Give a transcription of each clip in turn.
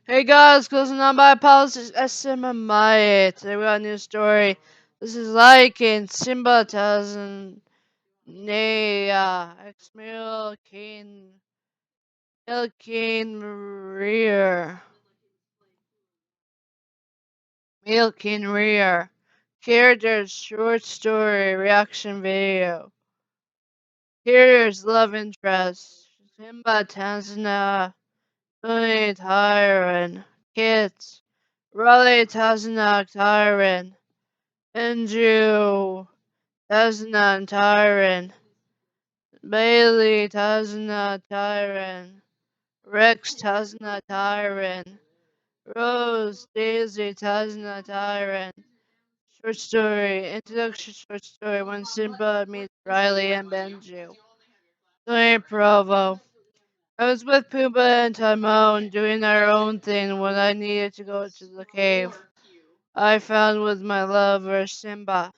Hey guys, closing on my palace SMMI. Today we got a new story. This is like in Simba Tanzania. Ex Milking Rear. Milking Rear. Characters short story reaction video. Here's love interest. Simba Tanzania. Tony Tyron. Kids. Raleigh Tanzania Tyron. Andrew Tasna Tyron, Bailey Tasna Tyron, Rex Tasna Tyron, Rose Daisy Tasna Tyron. Short story, introduction short story when Simba meets Riley and Benju. Tony Provo. I was with Pumbaa and Timon doing our own thing when I needed to go to the cave I found with my lover Simba.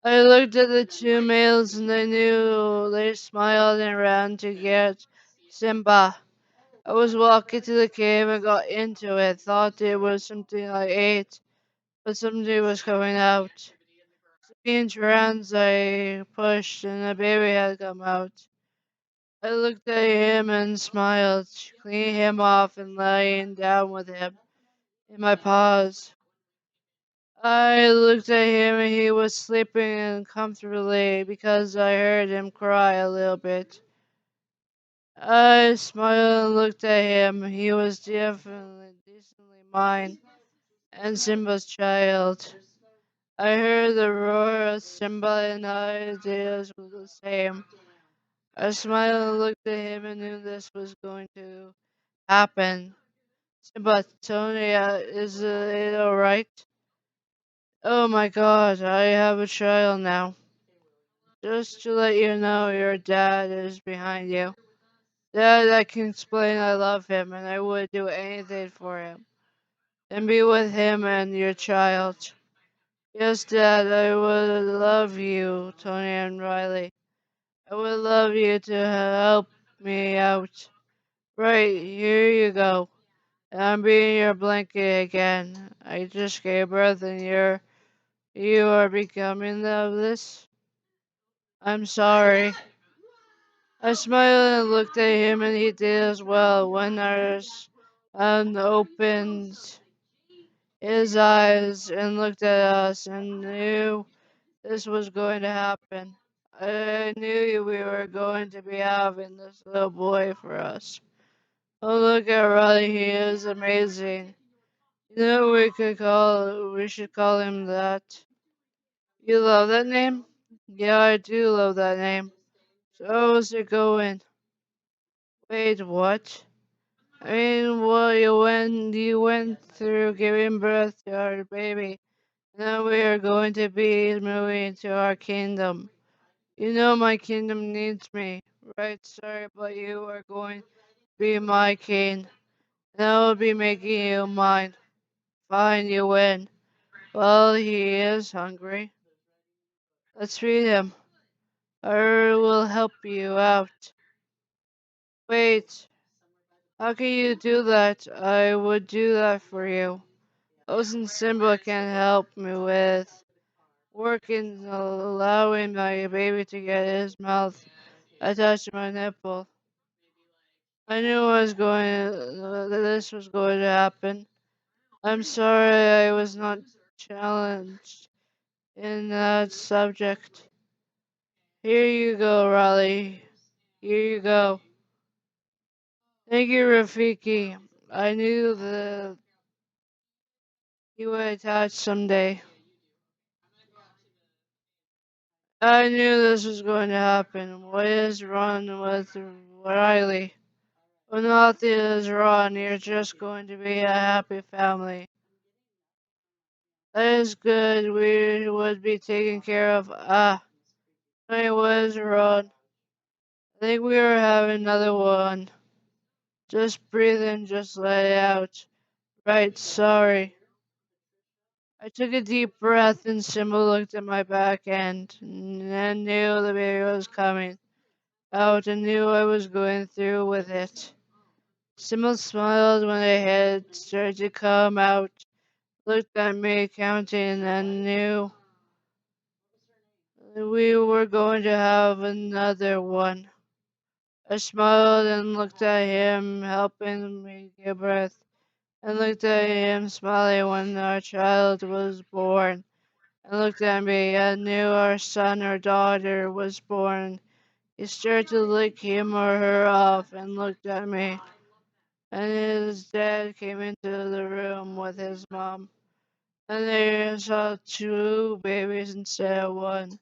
I looked at the two males and I knew they smiled and ran to get Simba. I was walking to the cave and got into it, thought it was something I ate, but something was coming out. Being trans, I pushed and a baby had come out. I looked at him and smiled, cleaning him off and lying down with him in my paws. I looked at him and he was sleeping uncomfortably because I heard him cry a little bit. I smiled and looked at him. He was definitely decently mine and Simba's child. I heard the roar of Simba and ideas were the same. I smiled and looked at him and knew this was going to happen. Simba, Tony, is it alright? Oh my god, I have a child now. Just to let you know, your dad is behind you. Dad, I can explain I love him and I would do anything for him. And be with him and your child. Yes, Dad, I would love you, Tony and Riley. I would love you to help me out. Right, here you go. And I'm being your blanket again. I just gave birth and you are becoming of this? I'm sorry. I smiled and looked at him, and he did as well. When ours opened his eyes and looked at us and knew this was going to happen. I knew we were going to be having this little boy for us. Oh, look at Riley, he is amazing. You know, we should call him that. You love that name? Yeah, I do love that name. So how's it going? Wait, what? I mean, well, you went through giving birth to our baby. Now we are going to be moving to our kingdom. You know my kingdom needs me, right? Sorry, but you are going to be my king. And I will be making you mine. Fine, you win. Well, he is hungry. Let's feed him. I will help you out. Wait, how can you do that? I would do that for you. Ocean Simba can help me with working, allowing my baby to get his mouth attached to my nipple. I knew this was going to happen. I'm sorry I was not challenged in that subject. Here you go, Raleigh. Here you go. Thank you, Rafiki. I knew that you would attach someday. I knew this was going to happen. What is wrong with Riley? Well, nothing is wrong. You're just going to be a happy family. That is good. We would be taken care of. Ah, it was wrong. I think we were having another one. Just breathe in, just let it out. Right, sorry. I took a deep breath and Simba looked at my back end and knew the baby was coming out and knew I was going through with it. Simba smiled when the head started to come out, looked at me counting, and knew we were going to have another one. I smiled and looked at him, helping me get breath, and looked at him smiling when our child was born, and looked at me and knew our son or daughter was born. He started to lick him or her off and looked at me, and his dad came into the room with his mom, and they saw two babies instead of one.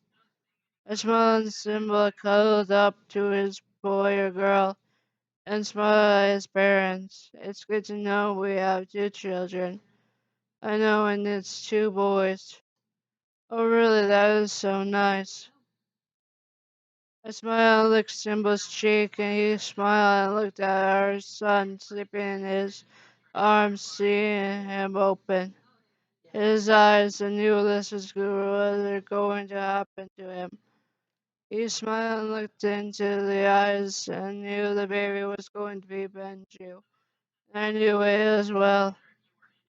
I smiled and Simba cuddled up to his boy or girl and smiled at his parents. It's good to know we have two children. I know, and it's two boys. Oh, really? That is so nice. I smiled and licked Simba's cheek, and he smiled and looked at our son sleeping in his arms, seeing him open his eyes and knew this was going to happen to him. He smiled and looked into the eyes and knew the baby was going to be Benju. I knew it as well.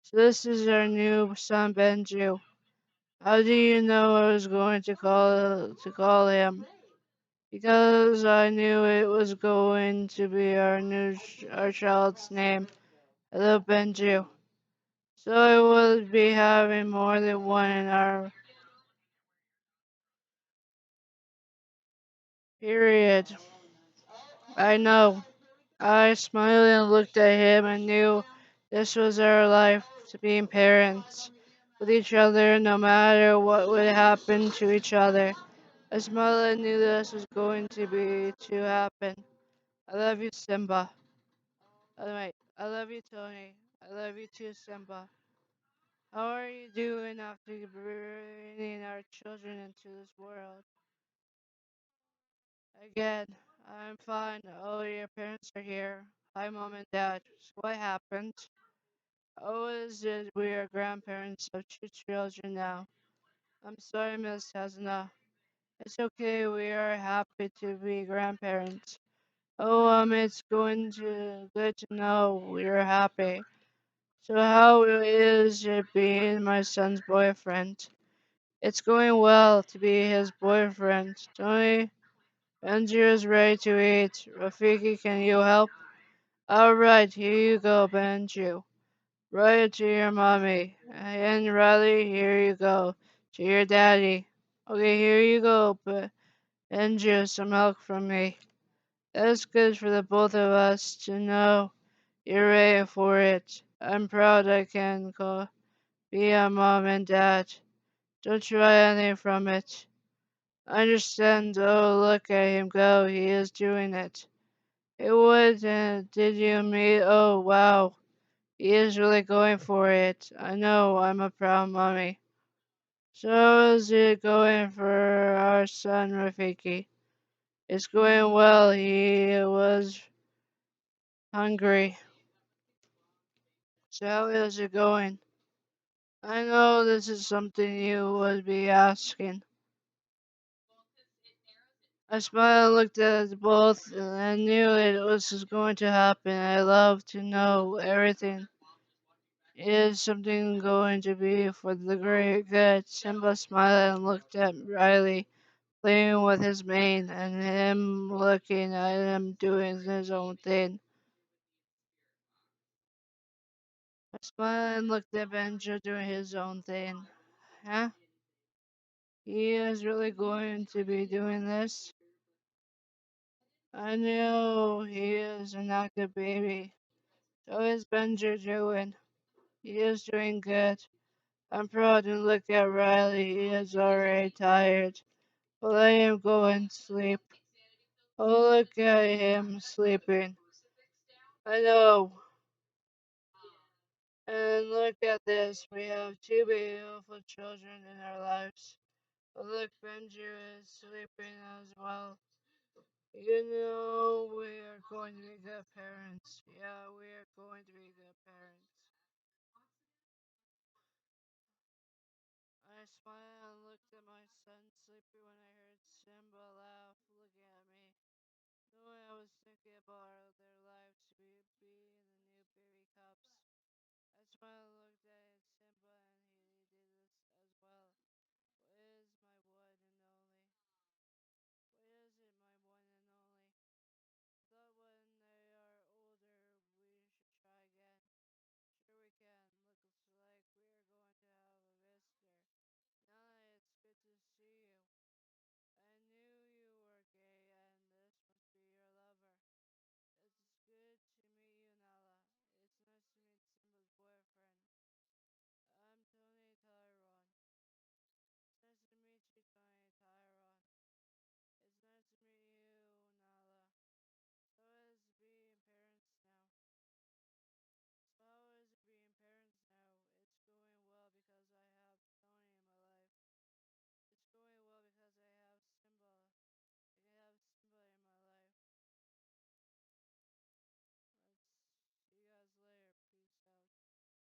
So this is our new son Benju. How do you know I was going to call him? Because I knew it was going to be our child's name, Hello Benju. So I would be having more than one in our period. I know. I smiled and looked at him and knew this was our life to being parents with each other no matter what would happen to each other. I smiled and knew this was going to happen. I love you, Simba. Oh, wait, I love you, Tony. I love you too, Simba. How are you doing after bringing our children into this world? Again, I'm fine. Oh, your parents are here. Hi, Mom and Dad. So what happened? Oh, is it we are grandparents of two children now? I'm sorry, Miss Hasna. It's okay, we are happy to be grandparents. Oh, it's good to know we're happy. So how is it being my son's boyfriend? It's going well to be his boyfriend. Tony, Benji is ready to eat. Rafiki, can you help? Alright, here you go, Benji. Right to your mommy. And Riley, here you go. To your daddy. Okay, here you go, Benji, some milk from me. That's good for the both of us to know you're ready for it. I'm proud I can be a mom and dad. Don't try anything from it. I understand. Oh, look at him go. He is doing it. It would, did you meet? Oh, wow. He is really going for it. I know. I'm a proud mommy. So is it going for our son, Rafiki? It's going well. He was hungry. So how is it going? I know this is something you would be asking. I smiled and looked at both and I knew it was going to happen. I love to know everything is something going to be for the great good. Simba smiled and looked at Riley playing with his mane and him looking at him doing his own thing. I smiled and looked at Benjo doing his own thing. Huh? He is really going to be doing this? I know he is an active baby. So is Benjo doing? He is doing good. I'm proud to look at Riley. He is already tired. But let him go and sleep. Oh, look at him sleeping. I know. And look at this. We have two beautiful children in our lives. But look, Benji is sleeping as well. You know, we are going to be good parents. Yeah, we are going to be good parents. I smiled and looked at my son sleepy when I heard Simba laugh, looking at me, knowing I was thinking about their lives